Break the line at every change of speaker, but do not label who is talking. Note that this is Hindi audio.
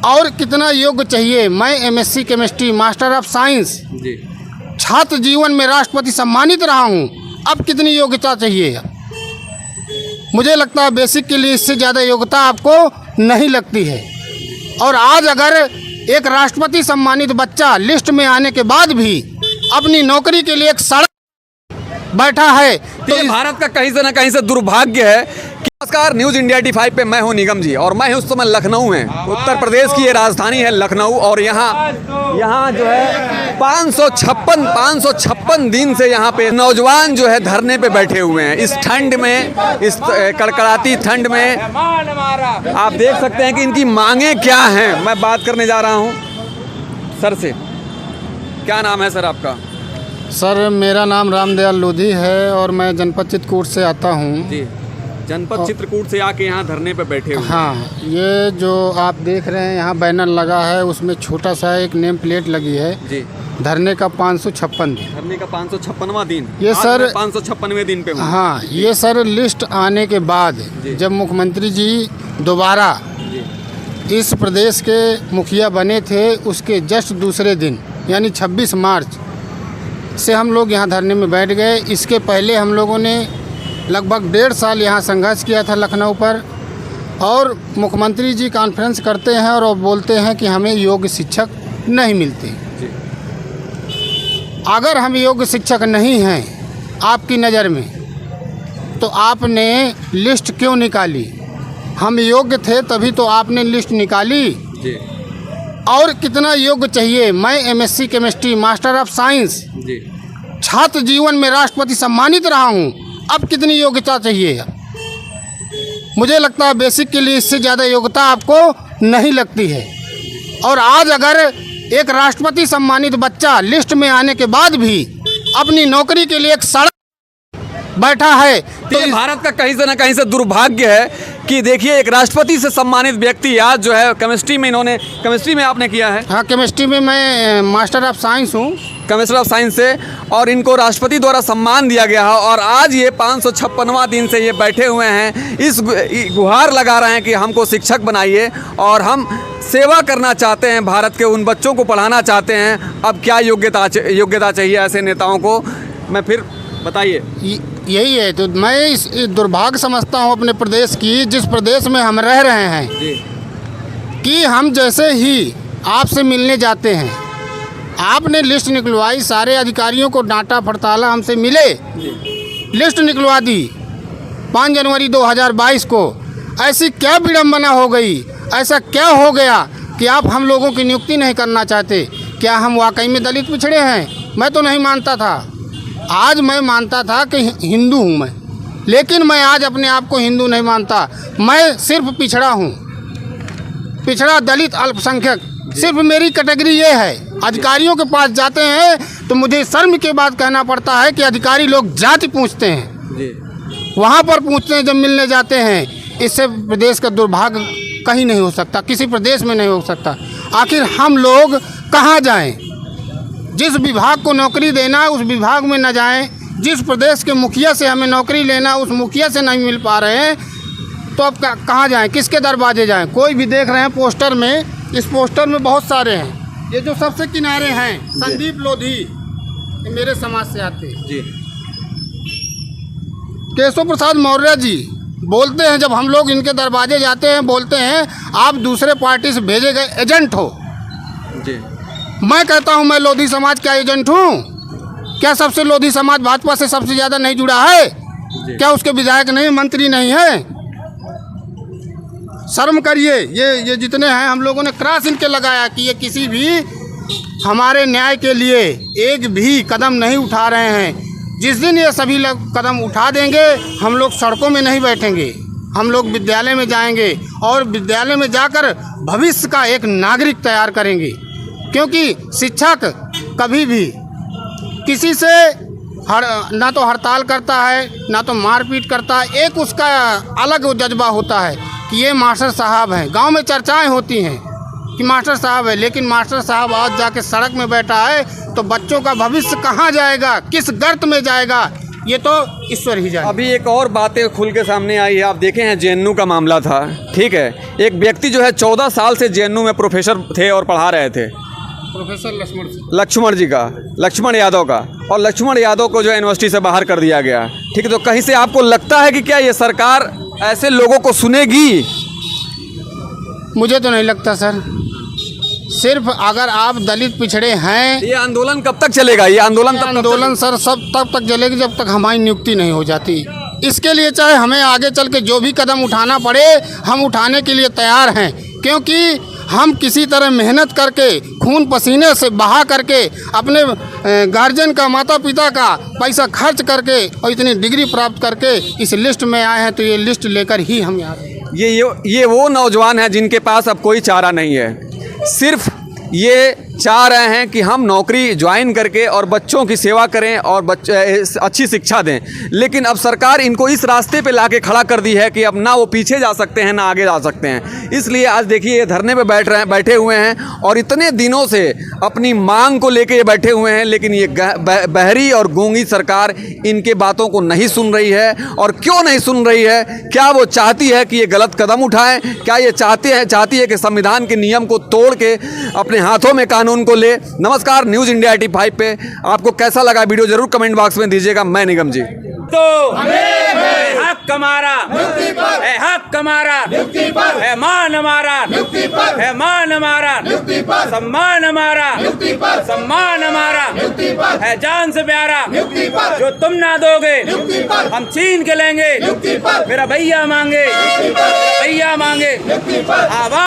और कितना योग्य चाहिए। मैं MSc chemistry master of science
जी।
छात्र जीवन में राष्ट्रपति सम्मानित रहा हूँ, अब कितनी योग्यता चाहिए। मुझे लगता है बेसिक के लिए इससे ज़्यादा योग्यता आपको नहीं लगती है। और आज अगर एक राष्ट्रपति सम्मानित बच्चा लिस्ट में आने के बाद भी अपनी नौकरी के लिए एक सड़क बैठा है
तो ये भारत का कहीं से ना कहीं से दुर्भाग्य है। नमस्कार, न्यूज़ इंडिया 85 पे मैं हूं निगम जी और मैं हूं उस समय लखनऊ में। उत्तर प्रदेश की ये राजधानी है लखनऊ और यहाँ जो है 556 दिन से यहाँ पे नौजवान जो है धरने पे बैठे हुए हैं। इस ठंड में, इस कड़कड़ाती ठंड में आप देख सकते हैं कि इनकी मांगे क्या हैं। मैं बात करने जा रहा हूँ सर से। क्या नाम है सर आपका?
सर मेरा नाम रामदयाल लोधी है और मैं जनपद चित्रकूट से आता हूँ।
जी, जनपद चित्रकूट से आके यहाँ धरने पे बैठे हुए।
हाँ, ये जो आप देख रहे हैं यहाँ बैनर लगा है, उसमें छोटा सा एक नेम प्लेट लगी है
जी।
धरने का 556
धरने का 556वां दिन।
ये सर
556वें दिन पे हूँ।
हाँ, ये सर लिस्ट आने के बाद जब मुख्यमंत्री जी दोबारा इस प्रदेश के मुखिया बने थे, उसके जस्ट दूसरे दिन यानी 26 मार्च से हम लोग यहाँ धरने में बैठ गए। इसके पहले हम लोगों ने लगभग 1.5 साल यहाँ संघर्ष किया था लखनऊ पर। और मुख्यमंत्री जी कॉन्फ्रेंस करते हैं और बोलते हैं कि हमें योग्य शिक्षक नहीं मिलते। अगर हम योग्य शिक्षक नहीं हैं आपकी नज़र में तो आपने लिस्ट क्यों निकाली? हम योग्य थे तभी तो आपने लिस्ट निकाली
जी।
और कितना योग्य चाहिए। मैं MSc chemistry master of science
जी।
छात्र जीवन में राष्ट्रपति सम्मानित रहा हूँ, अब कितनी योग्यता चाहिए। मुझे लगता है बेसिक के लिए इससे ज़्यादा योग्यता आपको नहीं लगती है। और आज अगर एक राष्ट्रपति सम्मानित बच्चा लिस्ट में आने के बाद भी अपनी नौकरी के लिए एक सड़क बैठा है
तो ये भारत का कहीं से ना कहीं से दुर्भाग्य है कि देखिए एक राष्ट्रपति से सम्मानित व्यक्ति आज जो है केमिस्ट्री में आपने किया है।
हाँ, केमिस्ट्री में मैं मास्टर ऑफ साइंस हूँ,
केमिस्ट्री ऑफ साइंस से, और इनको राष्ट्रपति द्वारा सम्मान दिया गया है और आज ये 556वां दिन से ये बैठे हुए हैं। इस गुहार लगा रहे हैं कि हमको शिक्षक बनाइए और हम सेवा करना चाहते हैं, भारत के उन बच्चों को पढ़ाना चाहते हैं। अब क्या योग्यता चाहिए ऐसे नेताओं को? मैं फिर बताइए।
यही है तो मैं इस दुर्भाग्य समझता हूँ अपने प्रदेश की, जिस प्रदेश में हम रह रहे हैं
जी।
कि हम जैसे ही आपसे मिलने जाते हैं, आपने लिस्ट निकलवाई, सारे अधिकारियों को डांटा फड़ताला, हमसे मिले, लिस्ट निकलवा दी 5 जनवरी 2022 को। ऐसी क्या विडम्बना हो गई, ऐसा क्या हो गया कि आप हम लोगों की नियुक्ति नहीं करना चाहते? क्या हम वाकई में दलित पिछड़े हैं? मैं तो नहीं मानता था। आज मैं मानता था कि हिंदू हूँ मैं, लेकिन मैं आज अपने आप को हिंदू नहीं मानता। मैं सिर्फ पिछड़ा हूँ, पिछड़ा दलित अल्पसंख्यक, सिर्फ मेरी कैटेगरी ये है। अधिकारियों के पास जाते हैं तो मुझे शर्म के बाद कहना पड़ता है कि अधिकारी लोग जाति पूछते हैं, वहाँ पर पूछते हैं जब मिलने जाते हैं। इससे प्रदेश का दुर्भाग्य कहीं नहीं हो सकता, किसी प्रदेश में नहीं हो सकता। आखिर हम लोग कहाँ जाएं? जिस विभाग को नौकरी देना है उस विभाग में न जाएं, जिस प्रदेश के मुखिया से हमें नौकरी लेना उस मुखिया से नहीं मिल पा रहे हैं, तो अब कहाँ जाएं, किसके दरवाजे जाएं? कोई भी देख रहे हैं पोस्टर में, इस पोस्टर में बहुत सारे हैं। ये जो सबसे किनारे हैं संदीप लोधी, ये मेरे समाज से आते हैं
जी।
केशव प्रसाद मौर्य जी बोलते हैं, जब हम लोग इनके दरवाजे जाते हैं बोलते हैं आप दूसरे पार्टी से भेजे गए एजेंट हो
जी।
मैं कहता हूं मैं लोधी समाज का एजेंट हूं? क्या सबसे लोधी समाज भाजपा से सबसे ज़्यादा नहीं जुड़ा है? क्या उसके विधायक नहीं, मंत्री नहीं है? शर्म करिए। ये जितने हैं हम लोगों ने क्रॉस इनके लगाया कि ये किसी भी हमारे न्याय के लिए एक भी कदम नहीं उठा रहे हैं। जिस दिन ये सभी लोग कदम उठा देंगे, हम लोग सड़कों में नहीं बैठेंगे, हम लोग विद्यालय में जाएंगे और विद्यालय में जाकर भविष्य का एक नागरिक तैयार करेंगे। क्योंकि शिक्षक कभी भी किसी से ना तो हड़ताल करता है ना तो मारपीट करता है। एक उसका अलग जज्बा होता है कि ये मास्टर साहब हैं। गांव में चर्चाएं होती हैं कि मास्टर साहब है, लेकिन मास्टर साहब आज जाके सड़क में बैठा है तो बच्चों का भविष्य कहाँ जाएगा, किस गर्त में जाएगा, ये तो ईश्वर ही जाने।
अभी एक और बातें खुल के सामने आई है। आप देखे हैं जेएनयू का मामला था, ठीक है। एक व्यक्ति जो है 14 साल से जेएनयू में प्रोफेसर थे और पढ़ा रहे थे,
प्रोफेसर
लक्ष्मण यादव का, और लक्ष्मण यादव को जो है यूनिवर्सिटी से बाहर कर दिया गया, ठीक है। तो कहीं से आपको लगता है कि क्या ये सरकार ऐसे लोगों को सुनेगी?
मुझे तो नहीं लगता सर। सिर्फ अगर आप दलित पिछड़े हैं,
ये आंदोलन कब तक चलेगा? ये आंदोलन
सर सब तब तक चलेगी जब तक हमारी नियुक्ति नहीं हो जाती। इसके लिए चाहे हमें आगे चल के जो भी कदम उठाना पड़े, हम उठाने के लिए तैयार हैं, क्योंकि हम किसी तरह मेहनत करके खून पसीने से बहा करके अपने गार्जियन का, माता पिता का पैसा खर्च करके और इतनी डिग्री प्राप्त करके इस लिस्ट में आए हैं। तो ये लिस्ट लेकर ही हम यहाँ
ये वो नौजवान हैं जिनके पास अब कोई चारा नहीं है। सिर्फ ये चाह रहे हैं कि हम नौकरी ज्वाइन करके और बच्चों की सेवा करें और अच्छी शिक्षा दें, लेकिन अब सरकार इनको इस रास्ते पे लाके खड़ा कर दी है कि अब ना वो पीछे जा सकते हैं ना आगे जा सकते हैं। इसलिए आज देखिए ये धरने पे बैठे हुए हैं और इतने दिनों से अपनी मांग को लेके ये बैठे हुए हैं, लेकिन ये बहरी और गूंगी सरकार इनके बातों को नहीं सुन रही है। और क्यों नहीं सुन रही है? क्या वो चाहती है कि ये गलत कदम उठाएं? क्या ये चाहती है कि संविधान के नियम को तोड़ के अपने हाथों में कानून को ले? नमस्कार, न्यूज़ इंडिया 85 पे आपको कैसा लगा वीडियो जरूर कमेंट बॉक्स में दीजिएगा। मैं निगम जी।
तो हक हमारा है, हक हमारा है, मान हमारा है, मान हमारा, सम्मान हमारा, सम्मान हमारा है, जान से प्यारा जो तुम ना दोगे हम छीन के लेंगे। मेरा भैया मांगे, भैया मांगे आवाज।